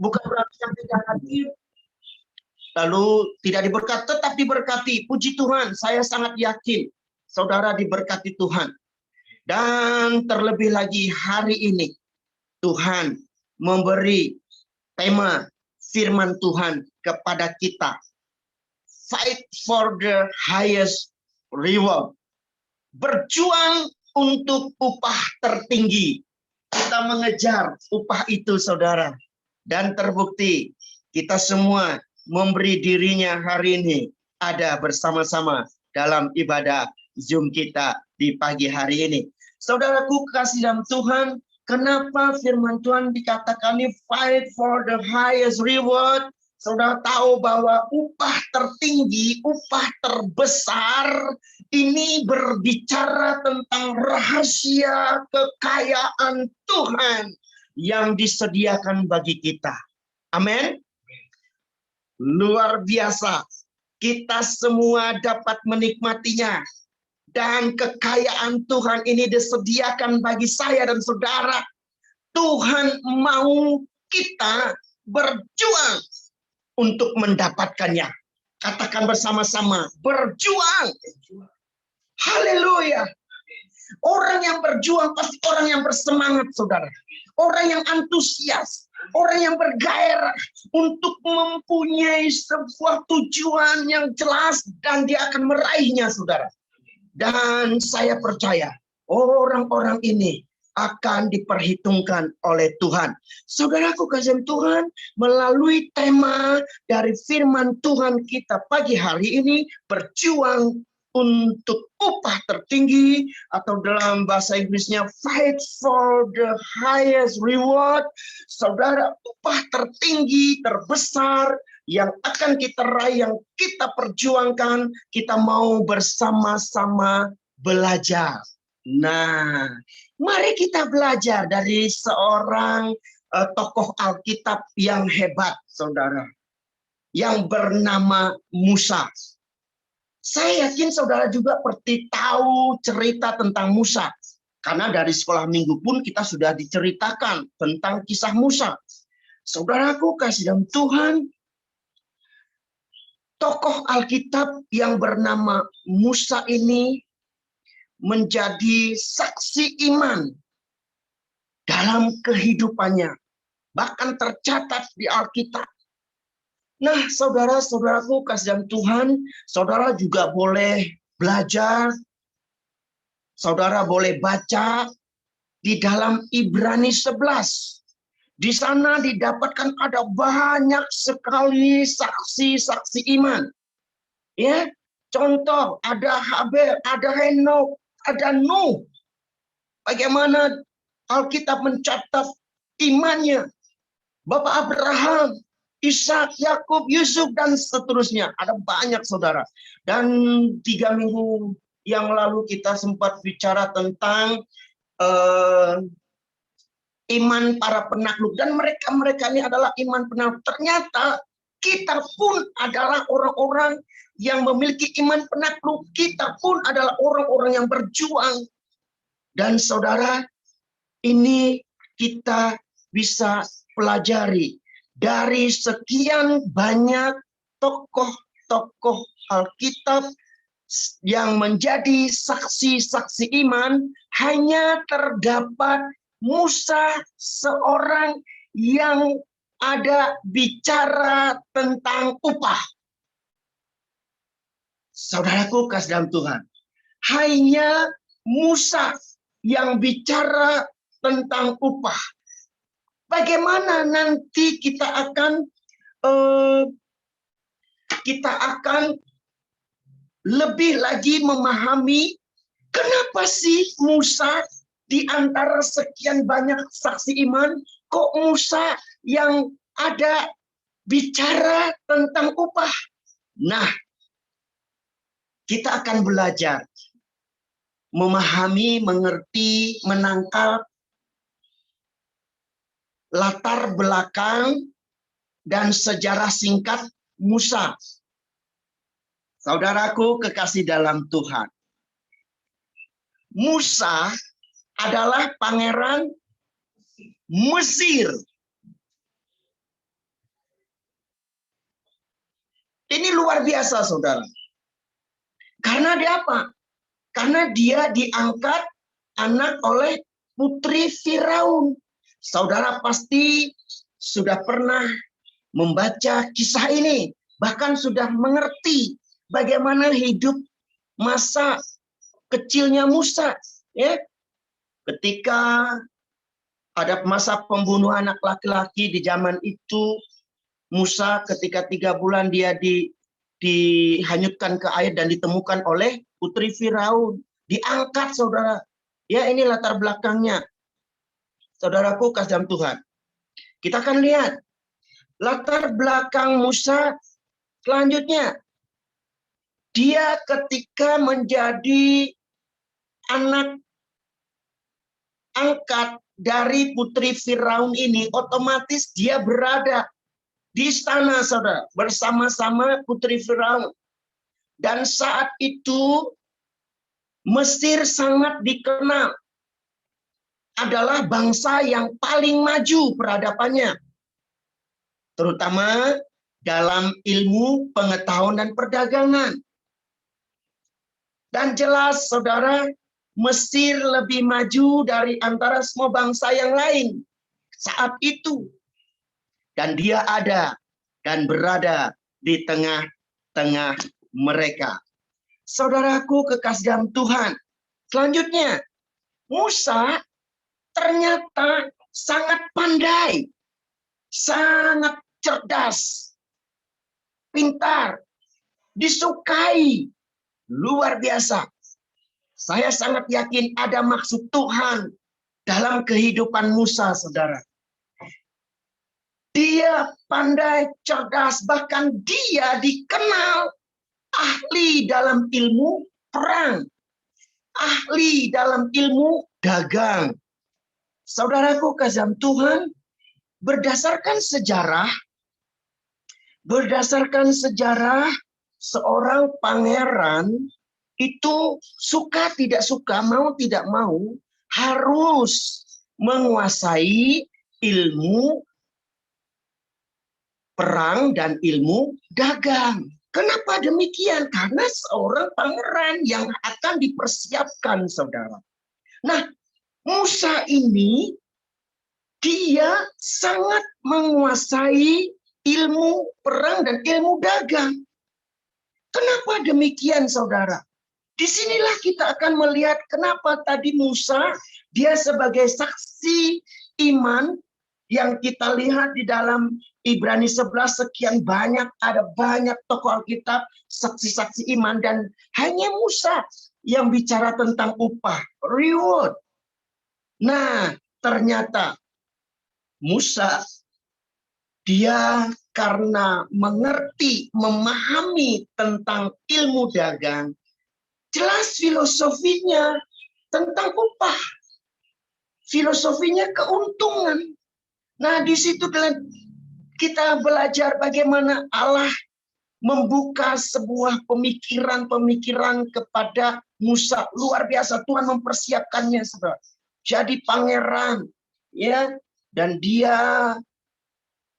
Bukan berarti yang tidak hadir lalu tidak diberkati, tetap diberkati. Puji Tuhan, saya sangat yakin saudara diberkati Tuhan. Dan terlebih lagi hari ini Tuhan memberi tema firman Tuhan kepada kita. Fight for the highest reward. Berjuang untuk upah tertinggi. Kita mengejar upah itu, saudara. Dan terbukti kita semua memberi dirinya hari ini ada bersama-sama dalam ibadah Zoom kita di pagi hari ini. Saudaraku kasih dalam Tuhan, kenapa firman Tuhan dikatakan ini fight for the highest reward? Saudara tahu bahwa upah tertinggi, upah terbesar ini berbicara tentang rahasia kekayaan Tuhan yang disediakan bagi kita. Amin. Luar biasa. Kita semua dapat menikmatinya. Dan kekayaan Tuhan ini disediakan bagi saya dan saudara. Tuhan mau kita berjuang untuk mendapatkannya. Katakan bersama-sama, berjuang. Haleluya. Orang yang berjuang pasti orang yang bersemangat, saudara. Orang yang antusias. Orang yang bergairah untuk mempunyai sebuah tujuan yang jelas dan dia akan meraihnya, saudara. Dan saya percaya orang-orang ini akan diperhitungkan oleh Tuhan. Saudaraku kasih Tuhan, melalui tema dari firman Tuhan kita pagi hari ini, berjuang untuk upah tertinggi, atau dalam bahasa Inggrisnya fight for the highest reward. Saudara, upah tertinggi, terbesar yang akan kita raih, yang kita perjuangkan, kita mau bersama-sama belajar. Nah, mari kita belajar dari seorang tokoh Alkitab yang hebat, saudara, yang bernama Musa. Saya yakin saudara juga pasti tahu cerita tentang Musa, karena dari sekolah minggu pun kita sudah diceritakan tentang kisah Musa. Saudaraku kasih dalam Tuhan, tokoh Alkitab yang bernama Musa ini menjadi saksi iman dalam kehidupannya, bahkan tercatat di Alkitab. Nah, saudara-saudaraku kasih dalam Tuhan, saudara juga boleh belajar, saudara boleh baca di dalam Ibrani 11. Di sana didapatkan ada banyak sekali saksi-saksi iman. Ya, contoh ada Habel, ada Henok, ada Nuh. Bagaimana Alkitab mencatat imannya. Bapak Abraham, Ishak, Yakub, Yusuf, dan seterusnya. Ada banyak, saudara. Dan 3 minggu yang lalu kita sempat bicara tentang iman para penakluk. Dan mereka ini adalah iman penakluk. Ternyata kita pun adalah orang-orang yang memiliki iman penakluk. Kita pun adalah orang-orang yang berjuang. Dan saudara, ini kita bisa pelajari dari sekian banyak tokoh-tokoh Alkitab yang menjadi saksi-saksi iman, hanya terdapat Musa seorang yang ada bicara tentang upah. Saudaraku kasih dalam Tuhan, hanya Musa yang bicara tentang upah. Bagaimana nanti kita akan lebih lagi memahami kenapa sih Musa di antara sekian banyak saksi iman, kok Musa yang ada bicara tentang upah. Nah, kita akan belajar memahami, mengerti, menangkap latar belakang dan sejarah singkat Musa. Saudaraku kekasih dalam Tuhan, Musa adalah pangeran Mesir. Ini luar biasa, saudara. Karena dia apa? Karena dia diangkat anak oleh putri Firaun. Saudara pasti sudah pernah membaca kisah ini, bahkan sudah mengerti bagaimana hidup masa kecilnya Musa, ya. Ketika ada masa pembunuhan anak laki-laki di zaman itu, Musa ketika 3 bulan dia dihanyutkan ke air dan ditemukan oleh putri Firaun. Diangkat, saudara. Ya, ini latar belakangnya. Saudaraku kasih dalam Tuhan. Kita akan lihat latar belakang Musa selanjutnya. Dia ketika menjadi anak angkat dari putri Firaun ini, otomatis dia berada di istana, saudara, bersama-sama putri Firaun. Dan saat itu Mesir sangat dikenal adalah bangsa yang paling maju peradabannya, terutama dalam ilmu pengetahuan dan perdagangan. Dan jelas, saudara, Mesir lebih maju dari antara semua bangsa yang lain saat itu. Dan dia ada dan berada di tengah-tengah mereka. Saudaraku kekasih dalam Tuhan. Selanjutnya, Musa ternyata sangat pandai, sangat cerdas, pintar, disukai, luar biasa. Saya sangat yakin ada maksud Tuhan dalam kehidupan Musa, saudara. Dia pandai, cerdas, bahkan dia dikenal ahli dalam ilmu perang, ahli dalam ilmu dagang. Saudaraku kasih Tuhan, berdasarkan sejarah seorang pangeran itu suka tidak suka, mau tidak mau harus menguasai ilmu perang dan ilmu dagang. Kenapa demikian? Karena seorang pangeran yang akan dipersiapkan, saudara. Nah, Musa ini dia sangat menguasai ilmu perang dan ilmu dagang. Kenapa demikian, saudara? Disinilah kita akan melihat kenapa tadi Musa dia sebagai saksi iman yang kita lihat di dalam Ibrani 11 sekian banyak, ada banyak tokoh Alkitab, saksi-saksi iman, dan hanya Musa yang bicara tentang upah, reward. Nah, ternyata Musa dia karena mengerti, memahami tentang ilmu dagang, jelas filosofinya tentang upah. Filosofinya keuntungan. Nah, di situ kita belajar bagaimana Allah membuka sebuah pemikiran-pemikiran kepada Musa. Luar biasa, Tuhan mempersiapkannya, saudara. Jadi pangeran, ya, dan dia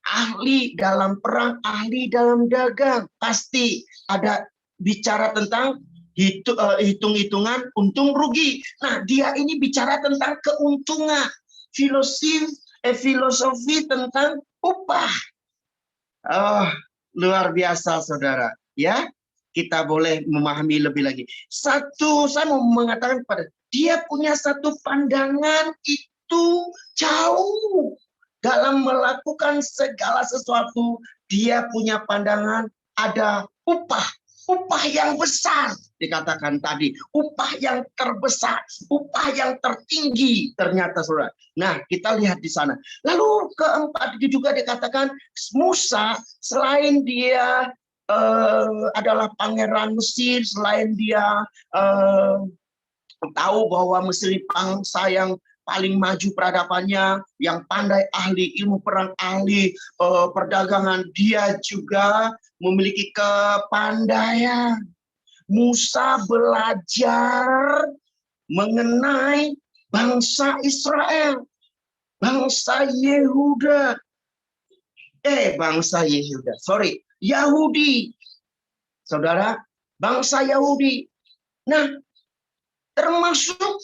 ahli dalam perang, ahli dalam dagang. Pasti ada bicara tentang hitung-hitungan untung rugi. Nah, dia ini bicara tentang keuntungan, filosofi tentang upah. Oh, luar biasa, saudara. Ya, kita boleh memahami lebih lagi. Satu, saya mau mengatakan pada dia punya satu pandangan itu jauh dalam melakukan segala sesuatu. Dia punya pandangan ada upah yang besar, dikatakan tadi, upah yang terbesar, upah yang tertinggi ternyata, saudara. Nah, kita lihat di sana. Lalu keempat juga dikatakan Musa selain dia adalah pangeran Mesir, selain dia tahu bahwa Mesir bangsa yang paling maju peradabannya, yang pandai, ahli ilmu perang, ahli perdagangan, dia juga memiliki kepandaian. Musa belajar mengenai bangsa Israel, bangsa Yahudi, Yahudi. saudara, bangsa Yahudi. Nah, termasuk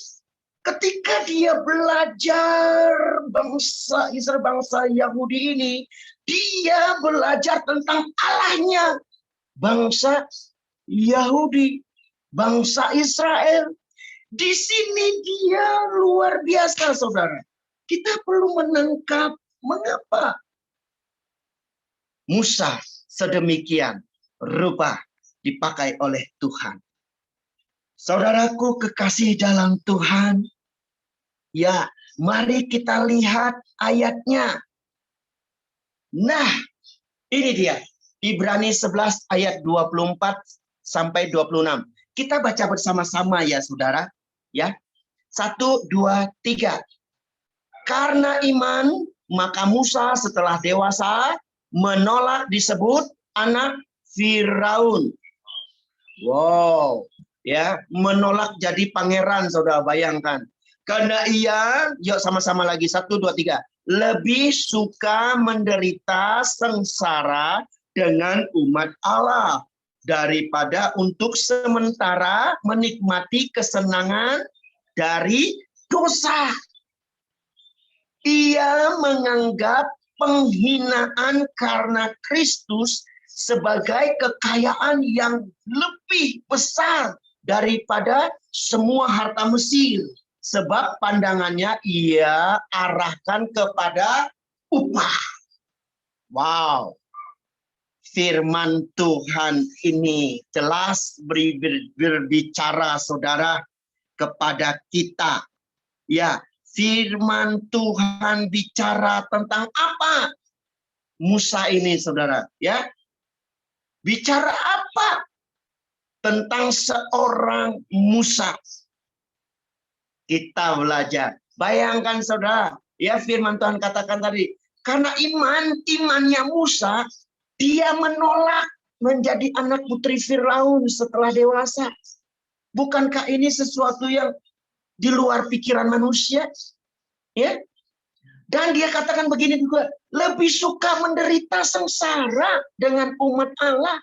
ketika dia belajar bangsa Israel, bangsa Yahudi ini, dia belajar tentang Allahnya bangsa Yahudi, bangsa Israel. Di sini dia luar biasa, saudara. Kita perlu menangkap mengapa Musa sedemikian rupa dipakai oleh Tuhan. Saudaraku kekasih dalam Tuhan, ya, mari kita lihat ayatnya. Nah, ini dia. Ibrani 11 ayat 24 sampai 26. Kita baca bersama-sama ya, saudara. Ya. 1, 2, 3. Karena iman, maka Musa setelah dewasa menolak disebut anak Firaun. Wow, ya, menolak jadi pangeran, saudara, bayangkan. Karena ia, yuk sama-sama lagi, 1, 2, 3. Lebih suka menderita sengsara dengan umat Allah daripada untuk sementara menikmati kesenangan dari dosa. Ia menganggap penghinaan karena Kristus sebagai kekayaan yang lebih besar daripada semua harta Mesir. Sebab pandangannya ia arahkan kepada upah. Wow. Firman Tuhan ini jelas berbicara, saudara, kepada kita. Ya, firman Tuhan bicara tentang apa? Musa ini, saudara, ya. Bicara apa? Tentang seorang Musa. Kita belajar. Bayangkan, saudara, ya, firman Tuhan katakan tadi, karena imannya Musa, dia menolak menjadi anak putri Firaun setelah dewasa. Bukankah ini sesuatu yang di luar pikiran manusia, ya? Dan dia katakan begini juga, lebih suka menderita sengsara dengan umat Allah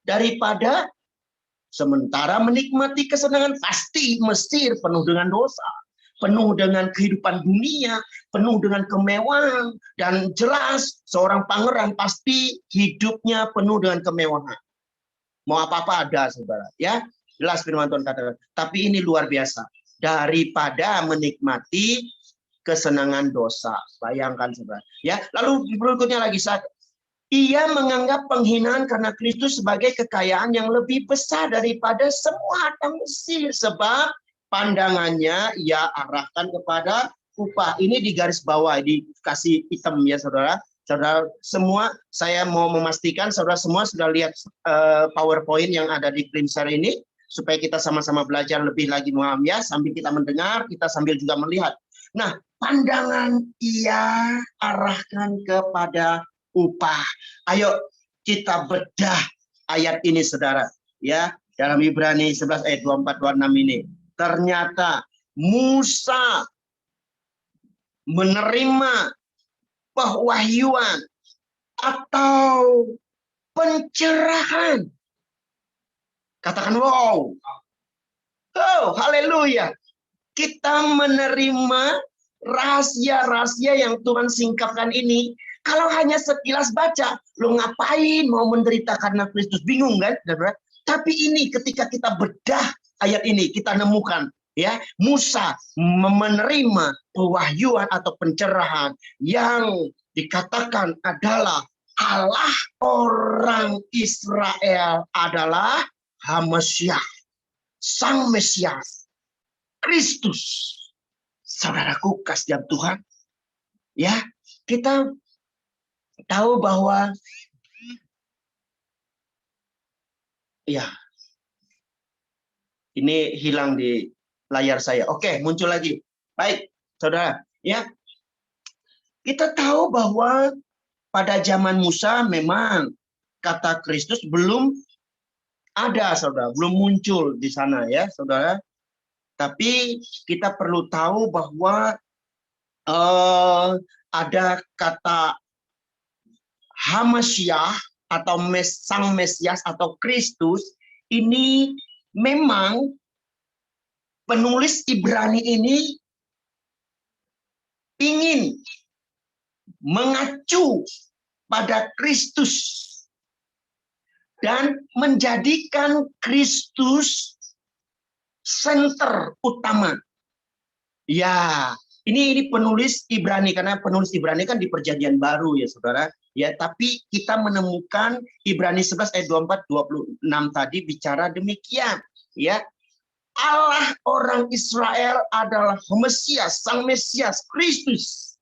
daripada sementara menikmati kesenangan. Pasti Mesir penuh dengan dosa, penuh dengan kehidupan dunia, penuh dengan kemewahan, dan jelas seorang pangeran pasti hidupnya penuh dengan kemewahan. Mau apa-apa ada, saudara, ya. Jelas firman Tuhan katakan. Tapi ini luar biasa. Daripada menikmati kesenangan dosa. Bayangkan, saudara. Ya, lalu berikutnya lagi, ia menganggap penghinaan karena Kristus sebagai kekayaan yang lebih besar daripada semua harta Mesir. Sebab pandangannya ia arahkan kepada upah. Ini di garis bawah, dikasih hitam ya, saudara. Saudara semua, saya mau memastikan saudara semua sudah lihat PowerPoint yang ada di Crimson ini, supaya kita sama-sama belajar lebih lagi memahami, ya, sambil kita mendengar, kita sambil juga melihat. Nah, pandangan ia arahkan kepada upah. Ayo kita bedah ayat ini, saudara, ya, dalam Ibrani 11 ayat 24-26 ini. Ternyata Musa menerima pewahyuan atau pencerahan. Katakan wow. Oh, haleluya. Kita menerima rahasia-rahasia yang Tuhan singkapkan ini. Kalau hanya sekilas baca, lo ngapain mau menderita karena Kristus? Bingung kan? Tapi ini ketika kita bedah ayat ini, kita nemukan, ya, Musa menerima pewahyuan atau pencerahan yang dikatakan adalah Allah orang Israel adalah Hamasiah, Sang Mesias, Kristus. Saudaraku kasihan Tuhan, ya, kita tahu bahwa, ya, ini hilang di layar saya. Oke, muncul lagi. Baik, saudara, ya, kita tahu bahwa pada zaman Musa memang kata Kristus belum ada, saudara, belum muncul di sana, ya, saudara. Tapi kita perlu tahu bahwa ada kata Hamasiah atau Sang Mesias atau Kristus ini memang penulis Ibrani ini ingin mengacu pada Kristus dan menjadikan Kristus center utama. Ya, ini penulis Ibrani, karena penulis Ibrani kan di Perjanjian Baru ya saudara. Ya, tapi kita menemukan Ibrani 11 ayat 24-26 tadi bicara demikian. Ya, Allah orang Israel adalah Mesias, Sang Mesias, Kristus.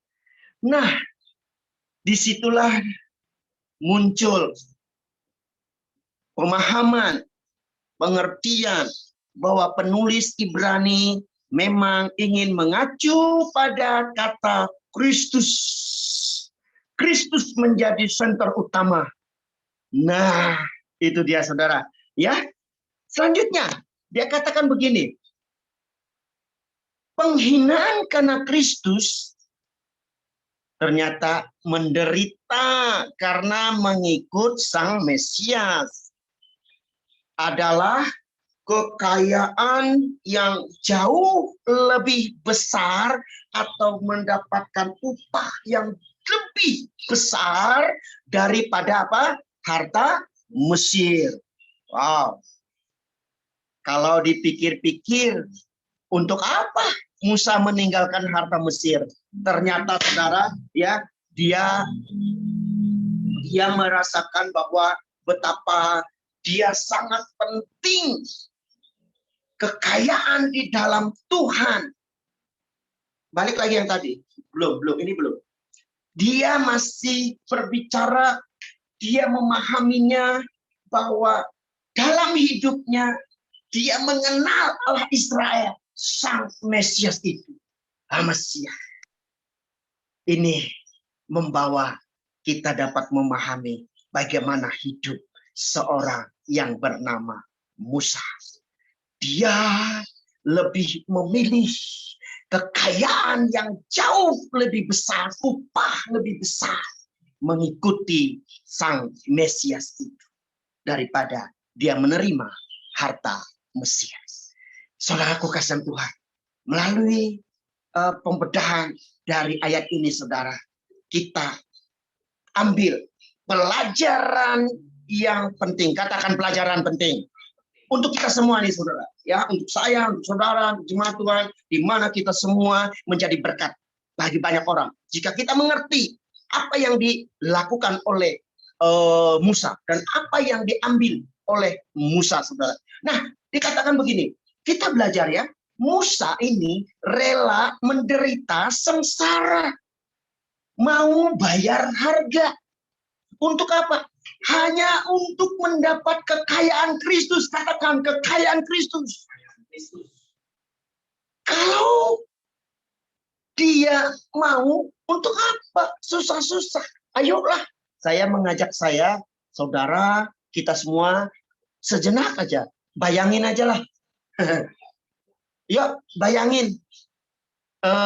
Nah, disitulah muncul pemahaman, pengertian bahwa penulis Ibrani memang ingin mengacu pada kata Kristus. Kristus menjadi center utama. Nah, itu dia saudara. Ya, selanjutnya dia katakan begini. Penghinaan karena Kristus ternyata menderita karena mengikut Sang Mesias adalah kekayaan yang jauh lebih besar atau mendapatkan upah yang lebih besar daripada apa? Harta Mesir. Wow. Kalau dipikir-pikir, untuk apa Musa meninggalkan harta Mesir? Ternyata saudara, ya, dia merasakan bahwa betapa dia sangat penting kekayaan di dalam Tuhan. Balik lagi yang tadi. Ini belum. Dia masih berbicara, dia memahaminya bahwa dalam hidupnya dia mengenal Allah Israel, Sang Mesias itu. Mesias. Ini membawa kita dapat memahami bagaimana hidup seorang yang bernama Musa. Dia lebih memilih kekayaan yang jauh lebih besar, upah lebih besar, mengikuti Sang Mesias itu daripada dia menerima harta Mesias. Saudaraku kasih Tuhan, melalui pembedahan dari ayat ini saudara, kita ambil pelajaran yang penting. Katakan pelajaran penting untuk kita semua nih saudara, ya, untuk saya, untuk saudara, untuk jemaat Tuhan, di mana kita semua menjadi berkat bagi banyak orang. Jika kita mengerti apa yang dilakukan oleh Musa dan apa yang diambil oleh Musa, saudara. Nah, dikatakan begini, kita belajar ya, Musa ini rela menderita sengsara, mau bayar harga. Untuk apa? Hanya untuk mendapat kekayaan Kristus. Katakan kekayaan Kristus. Kalau dia mau, untuk apa? Susah-susah. Ayolah. Saya mengajak saudara, kita semua sejenak aja. Bayangin aja lah. Yuk, bayangin.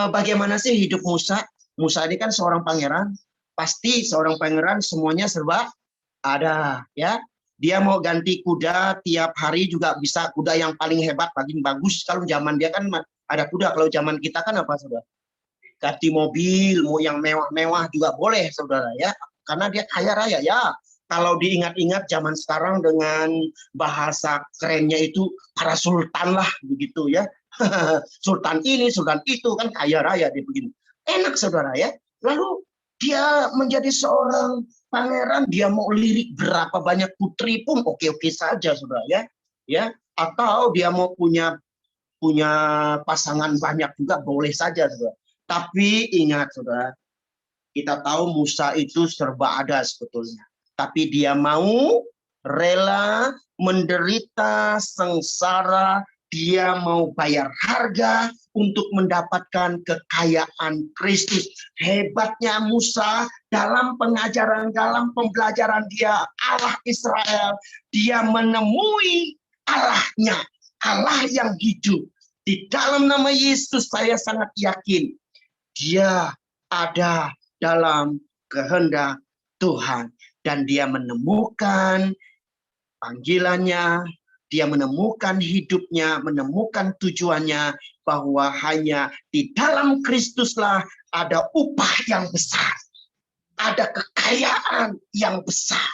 Bagaimana sih hidup Musa? Musa ini kan seorang pangeran. Pasti seorang pangeran semuanya serba ada, ya. Dia mau ganti kuda tiap hari juga bisa, kuda yang paling hebat, paling bagus. Kalau zaman dia kan ada kuda, kalau zaman kita kan apa, saudara? Ganti mobil, mau yang mewah-mewah juga boleh, saudara, ya. Karena dia kaya raya, ya. Kalau diingat-ingat zaman sekarang dengan bahasa kerennya itu para sultan lah, begitu ya. Sultan ini, sultan itu, kan kaya raya dia begini. Enak, saudara, ya. Lalu dia menjadi seorang pangeran, dia mau lirik berapa banyak putri pun oke-oke saja, saudara, ya. Ya, atau dia mau punya pasangan banyak juga boleh saja, saudara. Tapi ingat, saudara, kita tahu Musa itu serba ada sebetulnya. Tapi dia mau rela menderita sengsara, dia mau bayar harga untuk mendapatkan kekayaan Kristus. Hebatnya Musa dalam pengajaran, dalam pembelajaran dia, Allah Israel, dia menemui Allahnya, Allah yang hidup. Di dalam nama Yesus saya sangat yakin dia ada dalam kehendak Tuhan. Dan dia menemukan panggilannya, dia menemukan hidupnya, menemukan tujuannya, bahwa hanya di dalam Kristuslah ada upah yang besar. Ada kekayaan yang besar.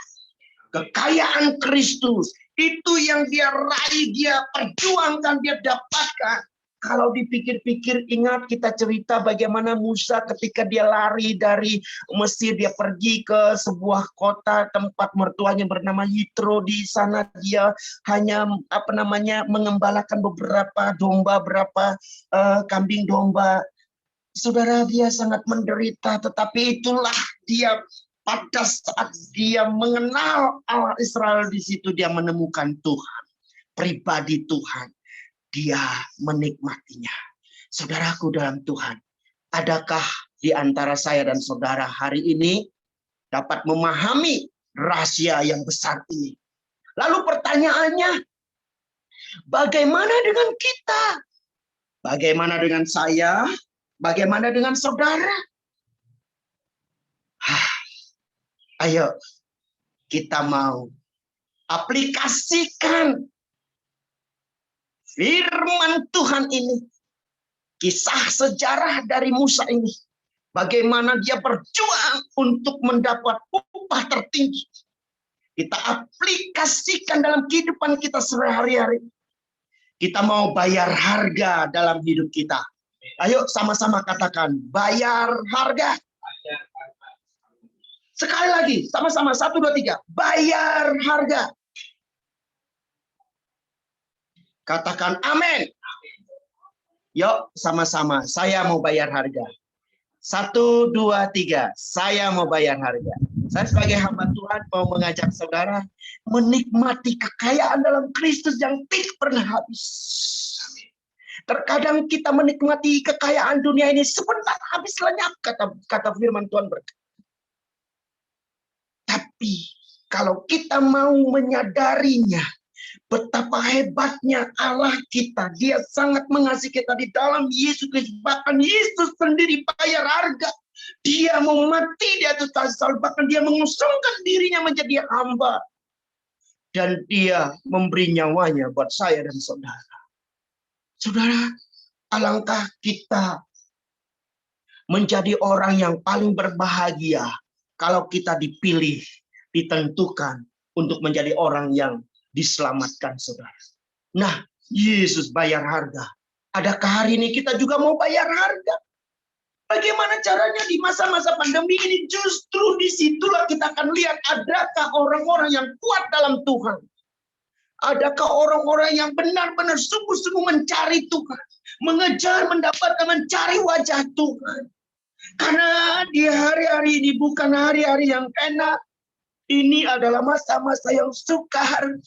Kekayaan Kristus. Itu yang dia raih, dia perjuangkan, dia dapatkan. Kalau dipikir-pikir, ingat kita cerita bagaimana Musa ketika dia lari dari Mesir, dia pergi ke sebuah kota tempat mertuanya bernama Yitro. Di sana dia hanya mengembalakan beberapa domba, berapa kambing domba. Saudara, dia sangat menderita, tetapi itulah dia pada saat dia mengenal Allah Israel, di situ dia menemukan Tuhan, pribadi Tuhan. Dia menikmatinya. Saudaraku dalam Tuhan, adakah di antara saya dan saudara hari ini dapat memahami rahasia yang besar ini? Lalu pertanyaannya, bagaimana dengan kita? Bagaimana dengan saya? Bagaimana dengan saudara? Ayo, kita mau aplikasikan firman Tuhan ini. Kisah sejarah dari Musa ini. Bagaimana dia berjuang untuk mendapat upah tertinggi. Kita aplikasikan dalam kehidupan kita sehari-hari. Kita mau bayar harga dalam hidup kita. Ayo sama-sama katakan, bayar harga. Sekali lagi, sama-sama, 1, 2, 3. Bayar harga. Katakan amin. Yuk, sama-sama. Saya mau bayar harga. 1, 2, 3. Saya mau bayar harga. Saya sebagai hamba Tuhan mau mengajak saudara menikmati kekayaan dalam Kristus yang tidak pernah habis. Terkadang kita menikmati kekayaan dunia ini sebentar habis lenyap, kata firman Tuhan berkata. Tapi kalau kita mau menyadarinya, betapa hebatnya Allah kita. Dia sangat mengasihi kita di dalam Yesus Kristus. Bahkan Yesus sendiri bayar harga. Dia mau mati di atas kayu salib. Bahkan dia mengusungkan dirinya menjadi hamba. Dan dia memberi nyawanya buat saya dan saudara. Saudara, alangkah kita menjadi orang yang paling berbahagia kalau kita dipilih, ditentukan untuk menjadi orang yang diselamatkan, saudara. Nah, Yesus bayar harga. Adakah hari ini kita juga mau bayar harga? Bagaimana caranya di masa-masa pandemi ini? Justru disitulah kita akan lihat adakah orang-orang yang kuat dalam Tuhan. Adakah orang-orang yang benar-benar sungguh-sungguh mencari Tuhan. Mengejar, mendapatkan, mencari wajah Tuhan. Karena di hari-hari ini bukan hari-hari yang enak. Ini adalah masa-masa yang sukar.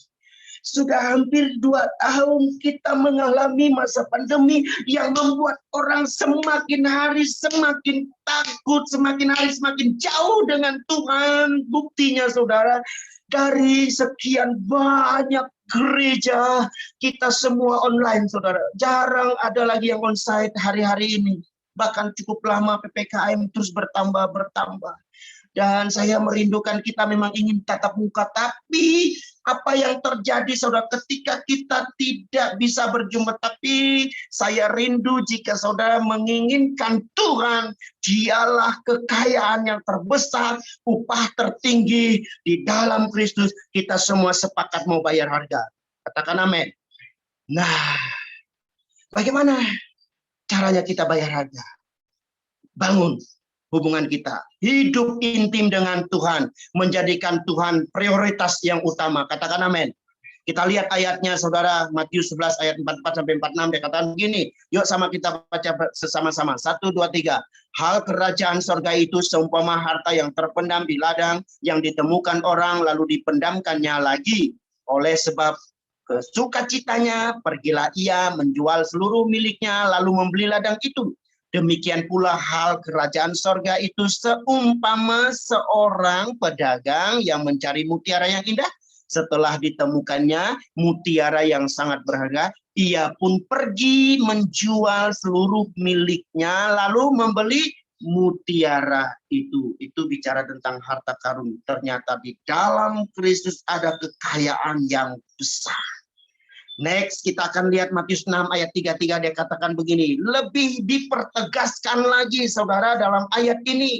Sudah hampir 2 tahun kita mengalami masa pandemi yang membuat orang semakin hari semakin takut, semakin hari semakin jauh dengan Tuhan. Buktinya saudara, dari sekian banyak gereja, kita semua online saudara. Jarang ada lagi yang onsite hari-hari ini. Bahkan cukup lama PPKM terus bertambah. Dan saya merindukan kita memang ingin tatap muka. Tapi apa yang terjadi saudara ketika kita tidak bisa berjumpa. Tapi saya rindu jika saudara menginginkan Tuhan. Dialah kekayaan yang terbesar. Upah tertinggi di dalam Kristus. Kita semua sepakat mau bayar harga. Katakan amin. Nah, bagaimana caranya kita bayar harga? Bangun hubungan kita. Hidup intim dengan Tuhan. Menjadikan Tuhan prioritas yang utama. Katakan amin. Kita lihat ayatnya saudara. Matius 11 ayat 44-46. Dia katakan begini. Yuk sama kita baca sesama-sama. 1, 2, 3. Hal kerajaan sorga itu seumpama harta yang terpendam di ladang. Yang ditemukan orang lalu dipendamkannya lagi. Oleh sebab kesukacitanya pergilah ia menjual seluruh miliknya lalu membeli ladang itu. Demikian pula hal kerajaan sorga itu seumpama seorang pedagang yang mencari mutiara yang indah. Setelah ditemukannya mutiara yang sangat berharga, ia pun pergi menjual seluruh miliknya lalu membeli mutiara itu bicara tentang harta karun. Ternyata di dalam Kristus ada kekayaan yang besar. Next, kita akan lihat Matius 6 ayat 33, dia katakan begini, lebih dipertegaskan lagi saudara dalam ayat ini.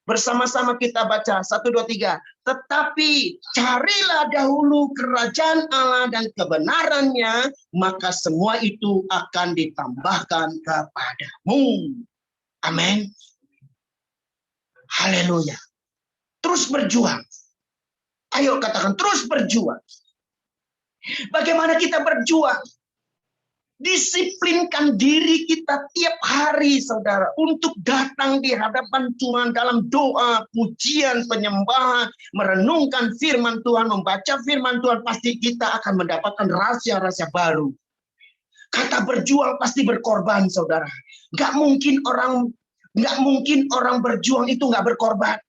Bersama-sama kita baca 1, 2, 3. Tetapi carilah dahulu kerajaan Allah dan kebenarannya, maka semua itu akan ditambahkan kepadamu. Amin. Haleluya. Terus berjuang. Ayo katakan terus berjuang. Bagaimana kita berjuang? Disiplinkan diri kita tiap hari, saudara, untuk datang di hadapan Tuhan dalam doa, pujian, penyembahan, merenungkan firman Tuhan, membaca firman Tuhan, pasti kita akan mendapatkan rahasia-rahasia baru. Kata berjuang pasti berkorban, saudara. Nggak mungkin orang berjuang itu nggak berkorban.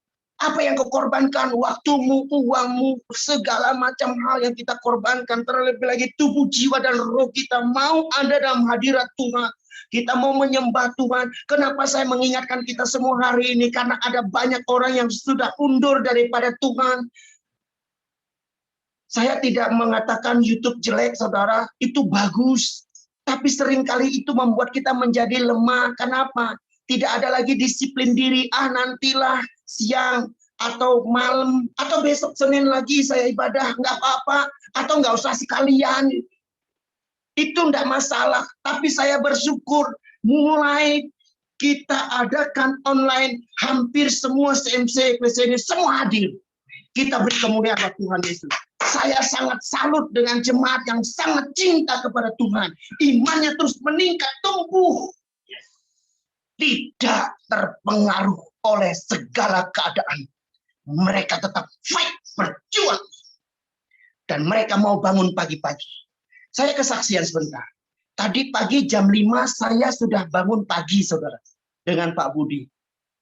Apa yang kau korbankan? Waktumu, uangmu, segala macam hal yang kita korbankan. Terlebih lagi tubuh, jiwa, dan roh kita mau ada dalam hadirat Tuhan. Kita mau menyembah Tuhan. Kenapa saya mengingatkan kita semua hari ini? Karena ada banyak orang yang sudah undur daripada Tuhan. Saya tidak mengatakan YouTube jelek, saudara. Itu bagus. Tapi seringkali itu membuat kita menjadi lemah. Kenapa? Tidak ada lagi disiplin diri. Nantilah siang atau malam atau besok Senin lagi saya ibadah, nggak apa-apa, atau nggak usah sekalian. Itu nggak masalah. Tapi saya bersyukur mulai kita adakan online, hampir semua CMC ini semua hadir. Kita beri kemuliaan kepada Tuhan Yesus. Saya sangat salut dengan jemaat yang sangat cinta kepada Tuhan. Imannya terus meningkat, tumbuh. Tidak terpengaruh oleh segala keadaan. Mereka tetap fight, berjuang. Dan mereka mau bangun pagi-pagi. Saya kesaksian sebentar. Tadi pagi jam 5 saya sudah bangun pagi, saudara. Dengan Pak Budi.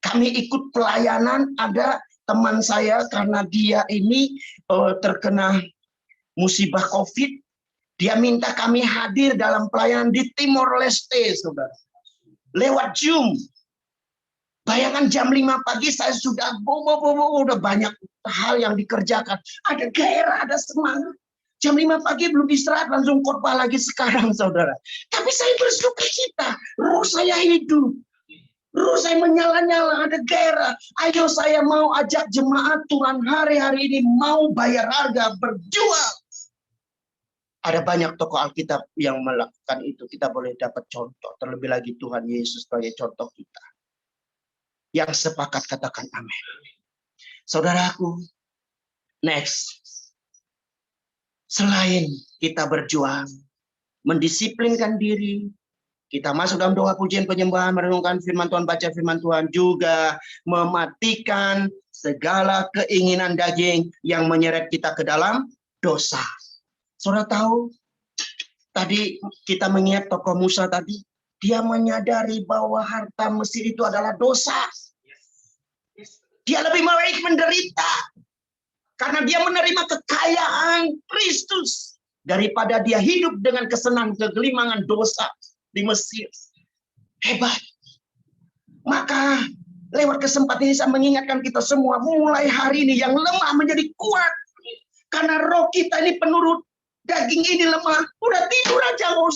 Kami ikut pelayanan, ada teman saya karena dia ini terkena musibah COVID. Dia minta kami hadir dalam pelayanan di Timor Leste, saudara. Lewat Zoom. Bayangkan jam 5 pagi saya sudah udah banyak hal yang dikerjakan. Ada gairah, ada semangat. Jam 5 pagi belum istirahat, langsung khotbah lagi sekarang, saudara. Tapi saya bersuka cita. Roh saya hidup. Roh saya menyala-nyala, ada gairah. Ayo saya mau ajak jemaat Tuhan hari-hari ini mau bayar harga, berjuang. Ada banyak tokoh Alkitab yang melakukan itu. Kita boleh dapat contoh. Terlebih lagi Tuhan Yesus sebagai contoh kita. Yang sepakat katakan amin. Saudaraku, next. Selain kita berjuang, mendisiplinkan diri, kita masuk dalam doa pujian penyembahan, merenungkan firman Tuhan, baca firman Tuhan, juga mematikan segala keinginan daging yang menyeret kita ke dalam dosa. Saudara tahu, tadi kita mengingat tokoh Musa tadi, dia menyadari bahwa harta Mesir itu adalah dosa. Dia lebih baik menderita karena dia menerima kekayaan Kristus daripada dia hidup dengan kesenangan kegelimangan dosa di Mesir. Hebat. Maka lewat kesempatan ini saya mengingatkan kita semua, mulai hari ini yang lemah menjadi kuat. Karena roh kita ini penurut, daging ini lemah, udah tidur aja, nggak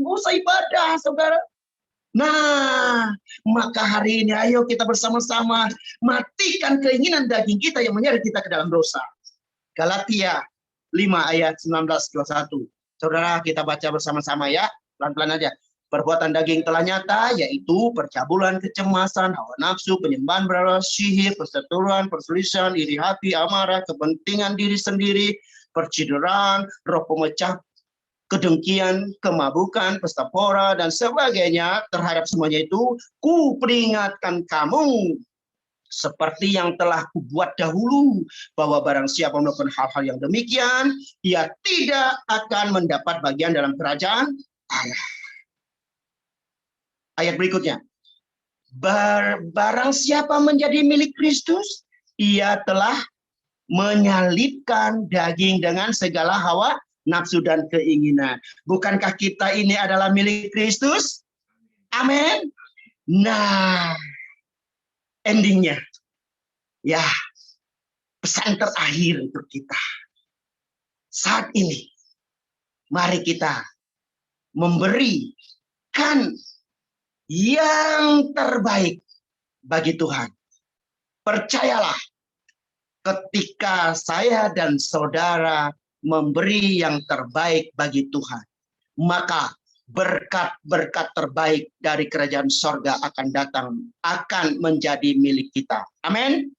usah ibadah, saudara. Nah, maka hari ini ayo kita bersama-sama matikan keinginan daging kita yang menyeret kita ke dalam dosa. Galatia 5 ayat 19-21. Saudara, kita baca bersama-sama ya, pelan-pelan aja. Perbuatan daging telah nyata, yaitu percabulan, kecemasan, hawa nafsu, penyembahan berhala, sihir, perseteruan, perselisihan, iri hati, amarah, kepentingan diri sendiri, percideraan, roh pemecah, kedengkian, kemabukan, pesta pora, dan sebagainya. Terhadap semuanya itu, ku peringatkan kamu, seperti yang telah kubuat dahulu, bahwa barang siapa melakukan hal-hal yang demikian, ia tidak akan mendapat bagian dalam kerajaan Allah. Ayat berikutnya. Barang siapa menjadi milik Kristus, ia telah menyalibkan daging dengan segala hawa nafsu dan keinginan. Bukankah kita ini adalah milik Kristus? Amin. Nah, endingnya. Ya, pesan terakhir untuk kita. Saat ini, mari kita memberikan yang terbaik bagi Tuhan. Percayalah, ketika saya dan saudara memberi yang terbaik bagi Tuhan, maka berkat-berkat terbaik dari kerajaan sorga akan datang, akan menjadi milik kita. Amin.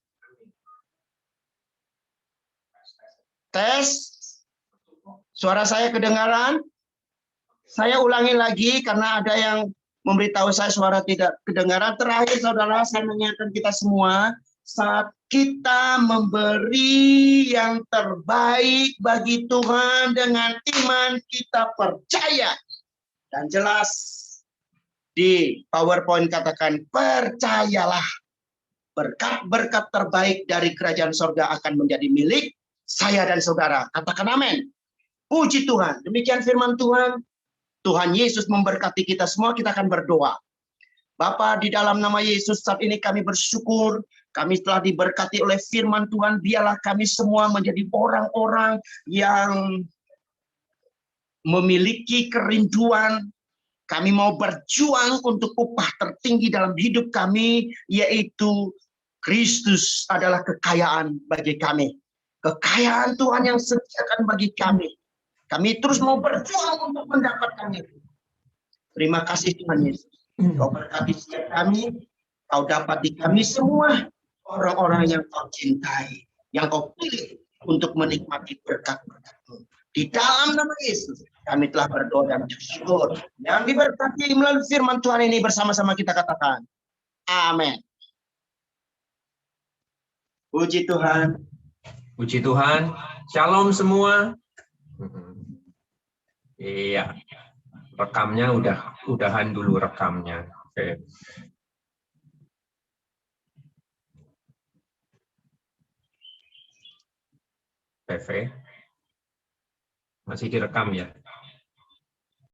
Tes. Suara saya kedengaran? Saya ulangi lagi karena ada yang memberitahu saya suara tidak kedengaran. Terakhir saudara, saya mengingatkan kita semua, saat kita memberi yang terbaik bagi Tuhan dengan iman, kita percaya. Dan jelas di PowerPoint katakan, percayalah, berkat-berkat terbaik dari kerajaan sorga akan menjadi milik saya dan saudara. Katakan amin. Puji Tuhan. Demikian firman Tuhan. Tuhan Yesus memberkati kita semua. Kita akan berdoa. Bapa, di dalam nama Yesus saat ini kami bersyukur. Kami telah diberkati oleh firman Tuhan. Biarlah kami semua menjadi orang-orang yang memiliki kerinduan. Kami mau berjuang untuk upah tertinggi dalam hidup kami, yaitu Kristus adalah kekayaan bagi kami. Kekayaan Tuhan yang sediakan bagi kami. Kami terus mau berjuang untuk mendapatkan itu. Terima kasih Tuhan Yesus. Kau berkati setiap kami. Kau dapat di kami semua orang-orang yang kau cintai. Yang kau pilih untuk menikmati berkat-berkat-Mu. Di dalam nama Yesus, kami telah berdoa dan bersyukur. Yang diberkati melalui firman Tuhan ini bersama-sama kita katakan. Amin. Puji Tuhan. Puji Tuhan. Shalom semua. Iya. Rekamnya udahan dulu rekamnya. Oke. PV. Masih direkam ya?